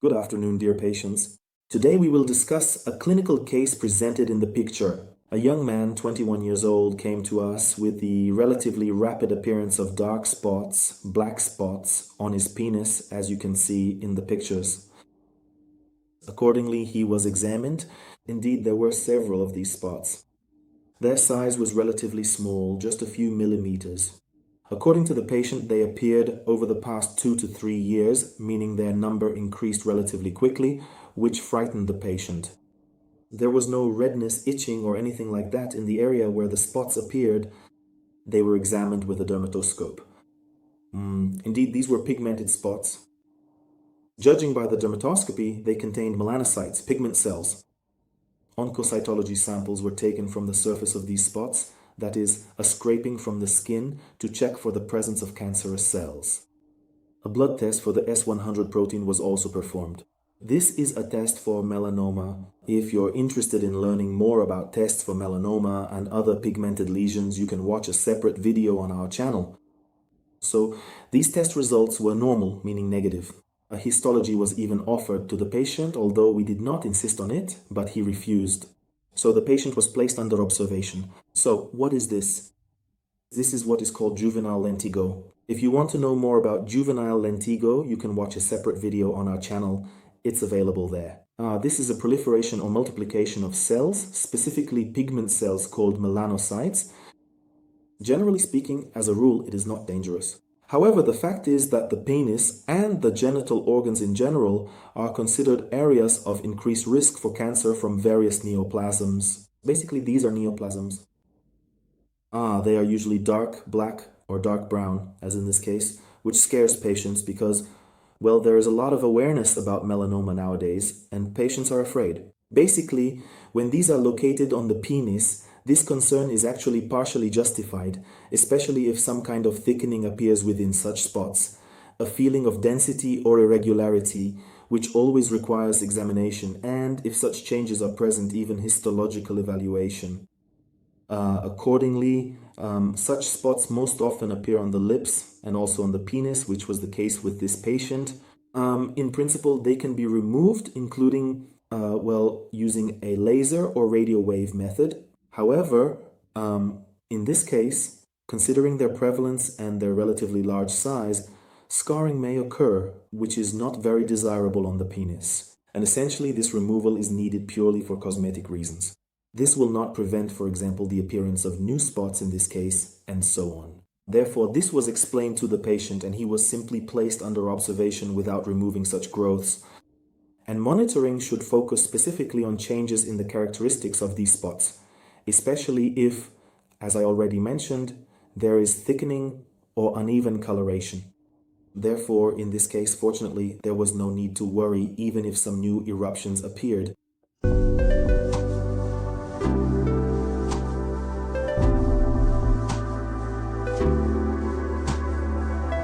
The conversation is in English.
Good afternoon, dear patients. Today we will discuss a clinical case presented in the picture. A young man, 21 years old, came to us with the relatively rapid appearance of dark spots, black spots, on his penis, as you can see in the pictures. Accordingly, he was examined. Indeed, there were several of these spots. Their size was relatively small, just a few millimeters. According to the patient, they appeared over the past 2 to 3 years, meaning their number increased relatively quickly, which frightened the patient. There was no redness, itching, or anything like that in the area where the spots appeared. They were examined with a dermatoscope. Indeed, these were pigmented spots. Judging by the dermatoscopy, they contained melanocytes, pigment cells. Oncocytology samples were taken from the surface of these spots, that is, a scraping from the skin to check for the presence of cancerous cells. A blood test for the S100 protein was also performed. This is a test for melanoma. If you're interested in learning more about tests for melanoma and other pigmented lesions, you can watch a separate video on our channel. So, these test results were normal, meaning negative. A histology was even offered to the patient, although we did not insist on it, but he refused. So the patient was placed under observation. So, what is this? This is what is called juvenile lentigo. If you want to know more about juvenile lentigo, you can watch a separate video on our channel. It's available there. This is a proliferation or multiplication of cells, specifically pigment cells called melanocytes. Generally speaking, as a rule, it is not dangerous. However, the fact is that the penis and the genital organs in general are considered areas of increased risk for cancer from various neoplasms. Basically, these are neoplasms. They are usually dark black or dark brown, as in this case, which scares patients because, well, there is a lot of awareness about melanoma nowadays, and patients are afraid. Basically, when these are located on the penis, this concern is actually partially justified, especially if some kind of thickening appears within such spots, a feeling of density or irregularity, which always requires examination, and if such changes are present, even histological evaluation. Accordingly, such spots most often appear on the lips and also on the penis, which was the case with this patient. In principle, they can be removed, including, using a laser or radio wave method. However, in this case, considering their prevalence and their relatively large size, scarring may occur, which is not very desirable on the penis. And essentially, this removal is needed purely for cosmetic reasons. This will not prevent, for example, the appearance of new spots in this case, and so on. Therefore, this was explained to the patient and he was simply placed under observation without removing such growths. And monitoring should focus specifically on changes in the characteristics of these spots, especially if, as I already mentioned, there is thickening or uneven coloration. Therefore, in this case, fortunately, there was no need to worry even if some new eruptions appeared.